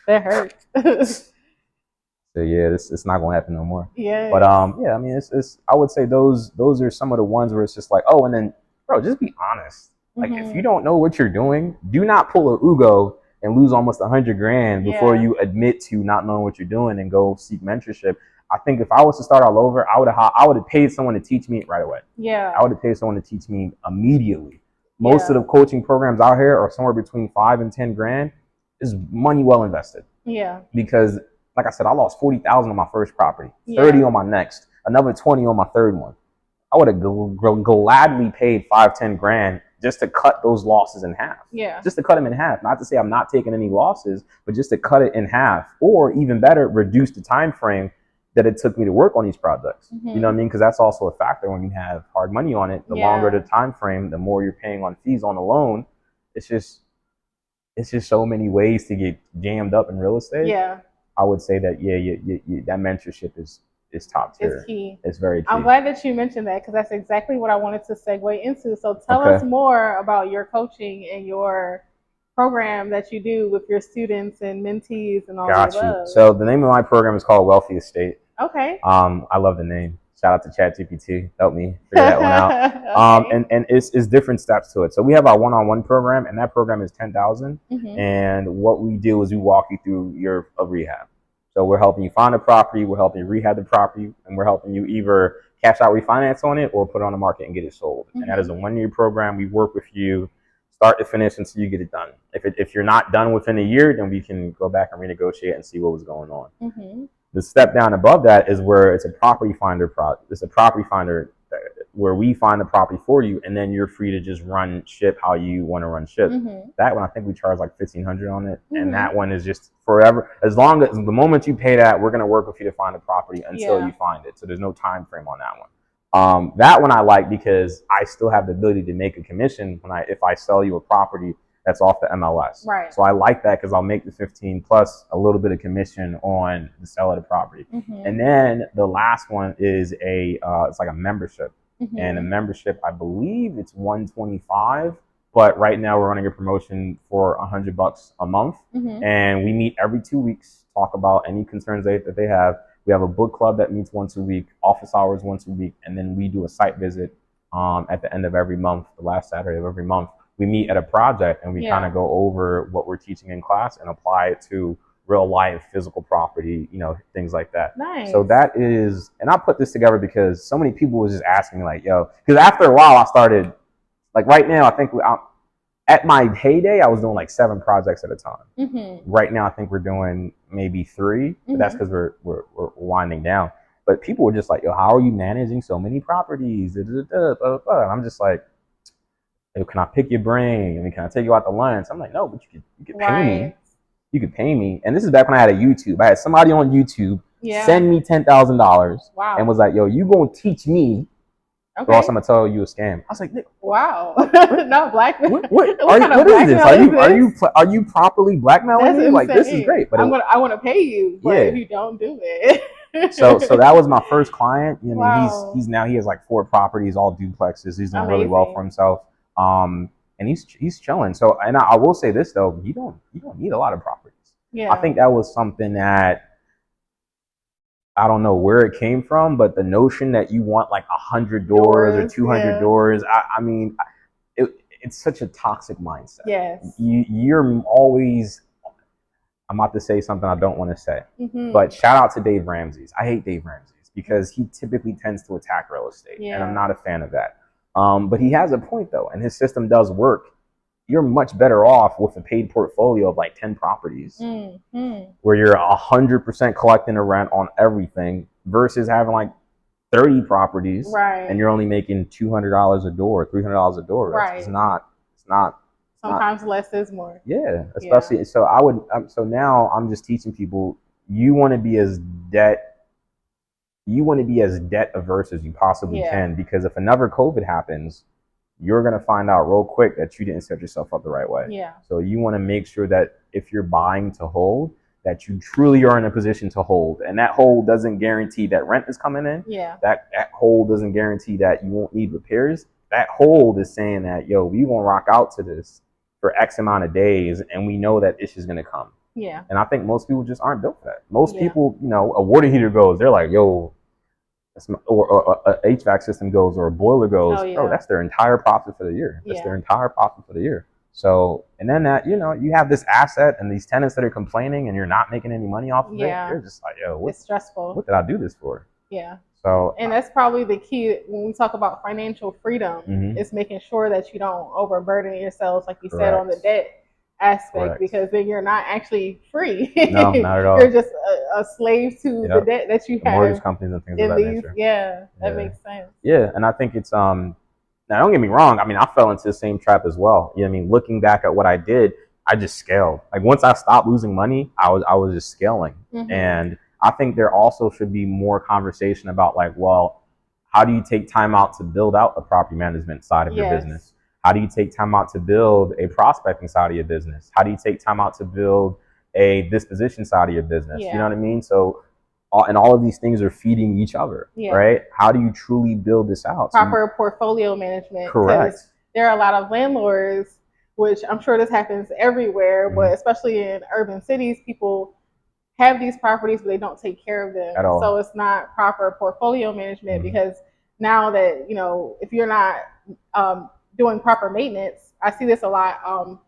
that hurt. so yeah, it's not gonna happen no more. Yeah. But yeah, I mean, it's I would say those are some of the ones where it's just like, oh, and then bro, just be honest. Like if you don't know what you're doing, do not pull a Ugo and lose almost $100,000 before you admit to not knowing what you're doing and go seek mentorship. I think if I was to start all over, I would have paid someone to teach me right away. Yeah. I would have paid someone to teach me immediately. Most of the coaching programs out here are somewhere between $5,000 and $10,000. Is money well invested. Yeah. Because like I said, I lost $40,000 on my first property, 30 on my next, another 20 on my third one. I would have gladly paid $5,000-10,000 just to cut those losses in half. Yeah. Just to cut them in half. Not to say I'm not taking any losses, but just to cut it in half, or even better, reduce the time frame that it took me to work on these projects. You know what I mean? Because that's also a factor when you have hard money on it. The longer the time frame, the more you're paying on fees on the loan. It's just so many ways to get jammed up in real estate. Yeah. I would say that that mentorship is top tier. It's key. It's very key. I'm glad that you mentioned that because that's exactly what I wanted to segue into. So tell us more about your coaching and your program that you do with your students and mentees and all that. Got you. So the name of my program is called 𝗙cie𝗹𝗹cie. Okay. I love the name. Shout out to 𝗙cie𝗹𝗹cie. Help me figure that one out. And it's different steps to it. So we have our one-on-one program, and that program is $10,000. And what we do is we walk you through your rehab. So we're helping you find a property, we're helping you rehab the property, and we're helping you either cash out refinance on it or put it on the market and get it sold. And that is a 1-year program. We work with you start to finish until you get it done. If you're not done within a year, then we can go back and renegotiate and see what was going on. The step down above that is where it's a property finder It's a property finder where we find the property for you, and then you're free to just run ship how you want to run ship. That one, I think we charge like $1,500 on it, and that one is just forever. As long as the moment you pay that, we're gonna work with you to find the property until you find it. So there's no time frame on that one. That one I like because I still have the ability to make a commission if I sell you a property that's off the MLS. Right. So I like that because I'll make the 15 plus a little bit of commission on the sale of the property. And then the last one is it's like a membership. And a membership, I believe it's $125, but right now we're running a promotion for $100 a month. And we meet every 2 weeks, talk about any concerns that they have. We have a book club that meets once a week, office hours once a week, and then we do a site visit at the end of every month, the last Saturday of every month. We meet at a project and we kind of go over what we're teaching in class and apply it to real life physical property, things like that. Nice. So that is, and I put this together because so many people was just asking me like, yo, because after a while I started, like right now, I think at my heyday, I was doing like 7 projects at a time. Right now, I think we're doing maybe 3, but that's because we're winding down. But people were just like, yo, how are you managing so many properties? And I'm just like, yo, can I pick your brain? I mean, can I take you out to lunch? I'm like, no, but you could pay me. You could pay me. And this is back when I had a YouTube. I had somebody on YouTube send me $10,000 and was like, yo, you gonna teach me, or else I'm gonna tell you a scam. I was like, wow. Not blackmail. What is this? Are you properly blackmailing me? Like, this is great. But I want to pay you, but if you don't do it. so that was my first client. He has like 4 properties, all duplexes. He's doing really well for himself. And he's chilling. So, and I will say this though, you don't need a lot of properties. I think that was something that I don't know where it came from, but the notion that you want like 100 doors or 200 doors, I mean, it's such a toxic mindset. Yes. You're always, I'm about to say something I don't want to say, but shout out to Dave Ramsey's. I hate Dave Ramsey's because he typically tends to attack real estate, and I'm not a fan of that. But he has a point though, and his system does work. You're much better off with a paid portfolio of like 10 properties where you're 100% collecting a rent on everything versus having like 30 properties and you're only making $200 a door, $300 a door. It's not. Sometimes less is more. Yeah, especially. So now I'm just teaching people, you want to be as debt averse as you possibly can, because if another COVID happens, you're going to find out real quick that you didn't set yourself up the right way. So you want to make sure that if you're buying to hold, that you truly are in a position to hold. And that hold doesn't guarantee that rent is coming in. That hold doesn't guarantee that you won't need repairs. That hold is saying that, yo, we won't rock out to this for X amount of days, and we know that issue's gonna come. Yeah. And I think most people just aren't built for that. Most people, you know, a water heater goes, they're like, yo, or a HVAC system goes, or a boiler goes, bro, that's their entire profit for the year. That's their entire profit for the year. So, and then that, you know, you have this asset and these tenants that are complaining and you're not making any money off of it. You're just like, yo, it's stressful. What did I do this for? Yeah. So, and that's probably the key when we talk about financial freedom, is making sure that you don't overburden yourselves, like you said, on the debt aspect, because then you're not actually free. No, not at all. You're just a slave to the debt that you have. Mortgage companies and things of that nature. Yeah, that makes sense. Yeah, and I think it's now don't get me wrong. I mean, I fell into the same trap as well. You know what I mean? Looking back at what I did, I just scaled. Like once I stopped losing money, I was just scaling. And I think there also should be more conversation about like, well, how do you take time out to build out the property management side of your business? How do you take time out to build a prospecting side of your business? How do you take time out to build a disposition side of your business? You know what I mean? So, and all of these things are feeding each other, right? How do you truly build this out? Proper portfolio management. Correct. There are a lot of landlords, which I'm sure this happens everywhere, but especially in urban cities, people have these properties, but they don't take care of them. At all. So it's not proper portfolio management, because now that, you know, if you're not doing proper maintenance, I see this a lot,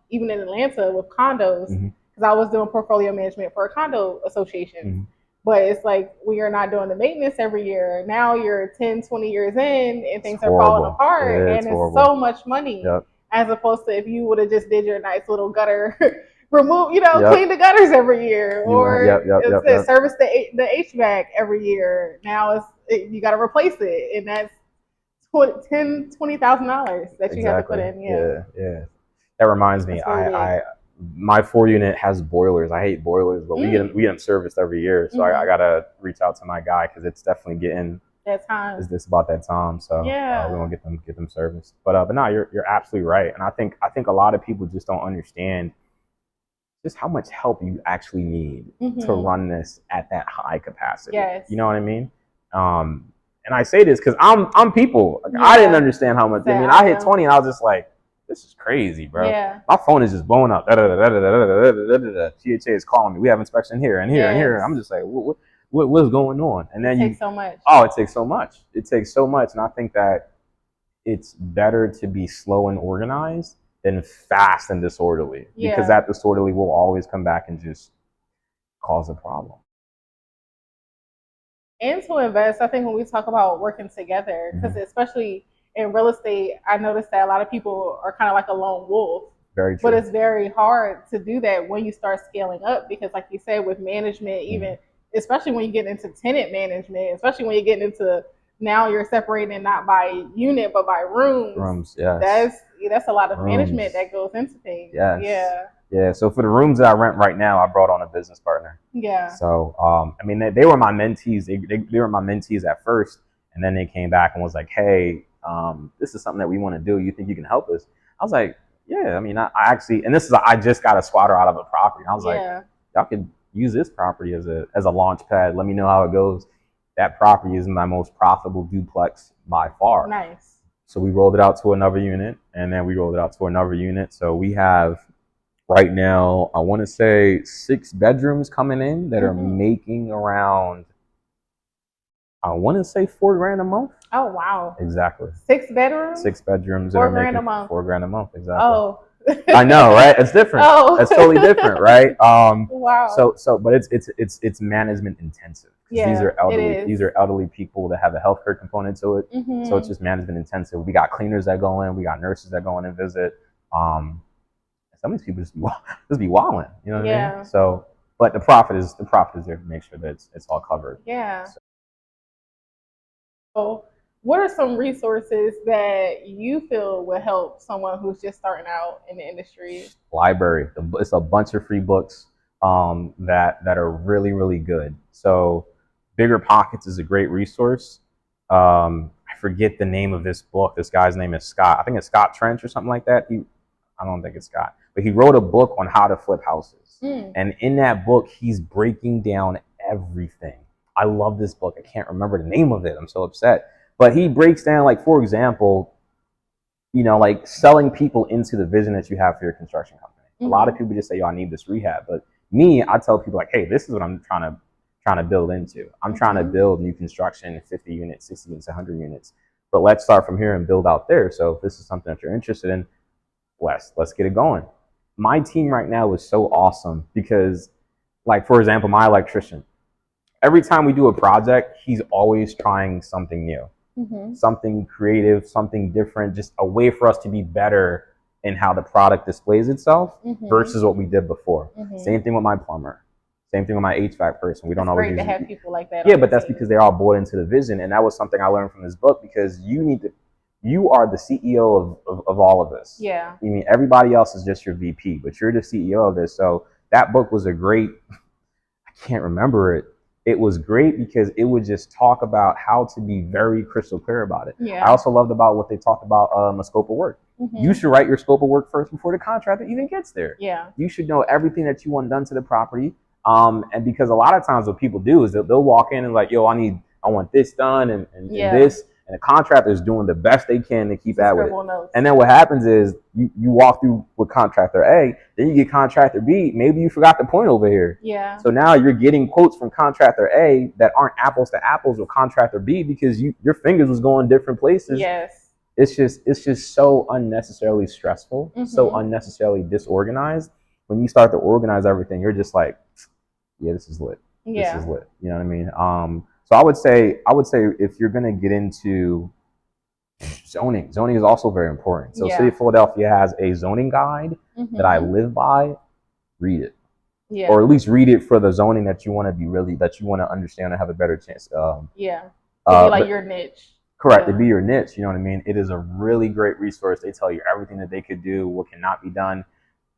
even in Atlanta with condos, because I was doing portfolio management for a condo association. But it's like when you're not doing the maintenance every year, now you're 10, 20 years in and things are falling apart, and it's so much money, as opposed to if you would have just did your nice little gutter remove, you know, clean the gutters every year, or service the HVAC every year. Now you got to replace it, and that's $20,000 that you have to put in. Yeah. That reminds me, my 4-unit has boilers. I hate boilers, but we get them serviced every year. So I gotta reach out to my guy, because it's definitely getting that time. Is this about that time? So we're gonna get them serviced. But no, you're absolutely right, and I think a lot of people just don't understand just how much help you actually need to run this at that high capacity. You know what I mean? And I say this because I'm people. Like, I didn't understand how much. I mean, I hit 20 and I was just like, this is crazy, bro. My phone is just blowing up. THA is calling me. We have inspection here and here and here. I'm just like, what's going on? And then it takes so much. Oh, it takes so much. It takes so much. And I think that it's better to be slow and organized than fast and disorderly, because that disorderly will always come back and just cause a problem. And to invest, I think when we talk about working together, because especially in real estate, I noticed that a lot of people are kind of like a lone wolf. Very true. But it's very hard to do that when you start scaling up, because like you said, with management, even especially when you get into tenant management, especially when you get into now you're separating not by unit but by rooms. That's a lot of management that goes into things. Yeah. So for the rooms that I rent right now, I brought on a business partner. So I mean, they were my mentees. They were my mentees at first, and then they came back and was like, hey, this is something that we want to do. You think you can help us? I was like, yeah. I mean, I actually, and I just got a squatter out of a property. I was like, y'all could use this property as a launch pad. Let me know how it goes. That property is my most profitable duplex by far. Nice. So we rolled it out to another unit, and then we rolled it out to another unit. So we have right now, I want to say 6 bedrooms coming in that are making around, I want to say $4,000 a month. Oh, wow. Exactly. 6 bedrooms? 6 bedrooms that $4,000 are making a month. $4,000 a month. Exactly. Oh. I know, right? It's different. It's totally different, right? Wow. So, but it's management intensive. These are elderly. These are elderly people that have a healthcare component to it. So it's just management intensive. We got cleaners that go in. We got nurses that go in and visit. Some of these people just be wilding. You know what I mean? So, but the profit is there to make sure that it's all covered. So, what are some resources that you feel will help someone who's just starting out in the industry? Library. It's a bunch of free books that are really, really good. So Bigger Pockets is a great resource. I forget the name of this book. This guy's name is Scott. I think it's Scott Trench or something like that. I don't think it's Scott. But he wrote a book on how to flip houses. And in that book, he's breaking down everything. I love this book. I can't remember the name of it. I'm so upset. But he breaks down, like, for example, you know, like selling people into the vision that you have for your construction company. A lot of people just say, yo, I need this rehab. But me, I tell people like, hey, this is what I'm trying to build into. I'm trying to build new construction, 50 units, 60 units, 100 units. But let's start from here and build out there. So if this is something that you're interested in, let's get it going. My team right now is so awesome because, like, for example, my electrician, every time we do a project, he's always trying something new, something creative, something different, just a way for us to be better in how the product displays itself versus what we did before. Same thing with my plumber. Same thing with my HVAC person. We don't always use to have people like that. Yeah, but that's because they're all bought into the vision, and that was something I learned from this book. Because you are the CEO of all of this. Yeah. I mean, everybody else is just your VP, but you're the CEO of this. So that book was a great. I can't remember it. It was great because it would just talk about how to be very crystal clear about it. Yeah. I also loved about what they talked about a scope of work. You should write your scope of work first before the contractor even gets there. Yeah. You should know everything that you want done to the property. And because a lot of times what people do is they'll walk in and like, yo, I want this done and this, and the contractor is doing the best they can to keep at with it. Notes. And then what happens is you walk through with contractor A, then you get contractor B. Maybe you forgot the point over here. Yeah. So now you're getting quotes from contractor A that aren't apples to apples with contractor B because your fingers was going different places. Yes. It's just so unnecessarily stressful, so unnecessarily disorganized. When you start to organize everything, you're just like, yeah, this is lit. Yeah. This is lit. You know what I mean? So I would say if you're gonna get into zoning is also very important. So City of Philadelphia has a zoning guide that I live by. Read it. Yeah. Or at least read it for the zoning that you want to understand and have a better chance. To be like your niche. Correct, to be your niche, you know what I mean? It is a really great resource. They tell you everything that they could do, what cannot be done.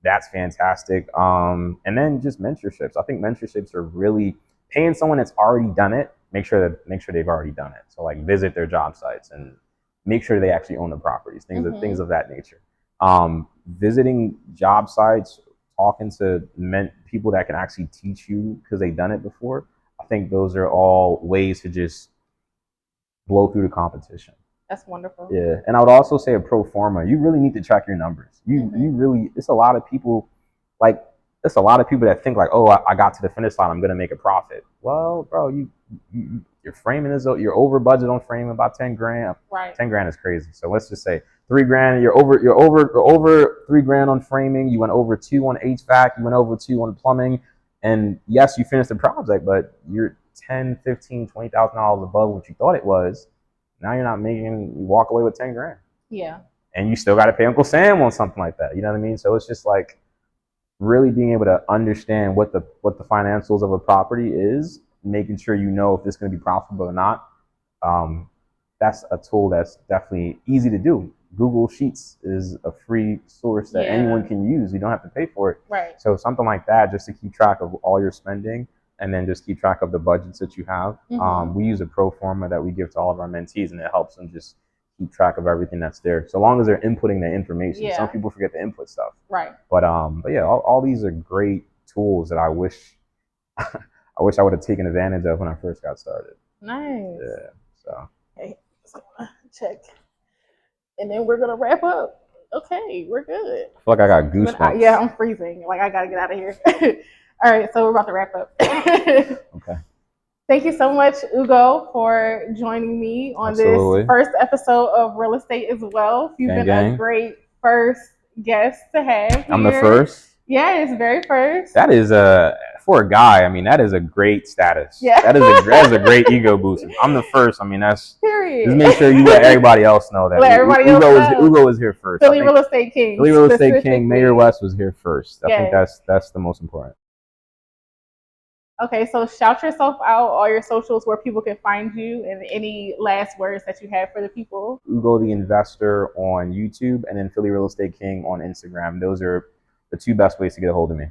That's fantastic. And then just mentorships. I think mentorships are really paying someone that's already done it, make sure they've already done it. So like visit their job sites and make sure they actually own the properties, things of that nature. Visiting job sites, talking to people that can actually teach you because they've done it before. I think those are all ways to just blow through the competition. That's wonderful. Yeah, and I would also say a pro forma. You really need to track your numbers. You really. It's a lot of people, that think like, oh, I got to the finish line, I'm gonna make a profit. Well, bro, your framing you're over budget on framing about 10 grand. Right. 10 grand is crazy. So let's just say $3,000. You're over $3,000 on framing. You went over 2 on HVAC. You went over 2 on plumbing. And yes, you finished the project, but you're $10,000, $15,000, $20,000 above what you thought it was. Now you're not you walk away with 10 grand. Yeah. And you still got to pay Uncle Sam on something like that. You know what I mean? So it's just like really being able to understand what the financials of a property is, making sure you know if this is going to be profitable or not. That's a tool that's definitely easy to do. Google Sheets is a free source that anyone can use. You don't have to pay for it. Right. So something like that, just to keep track of all your spending and then just keep track of the budgets that you have. We use a pro forma that we give to all of our mentees, and it helps them just keep track of everything that's there. So long as they're inputting the information. Yeah. Some people forget to input stuff. Right. But yeah, all these are great tools that I wish I would have taken advantage of when I first got started. Nice. Yeah. So. Okay. So check. And then we're gonna wrap up. Okay, we're good. I feel like I got goosebumps. Yeah, I'm freezing. Like I gotta get out of here. All right, so we're about to wrap up. Okay. Thank you so much, Ugo, for joining me on this first episode of Real Estate as Well. You've been a great first guest to have here. I'm the first? Yeah, it's very first. That is for a guy, I mean, that is a great status. Yeah. That is a great ego boost. I'm the first. I mean, that's period. Just make sure you let everybody else know that. Let everybody else know. Ugo was here first. Philly Real Estate King. Philly Real Estate King, Mayor West was here first. I think that's the most important. Okay, so shout yourself out, all your socials, where people can find you, and any last words that you have for the people. Ugo the Investor on YouTube, and then Philly Real Estate King on Instagram. Those are the 2 best ways to get a hold of me.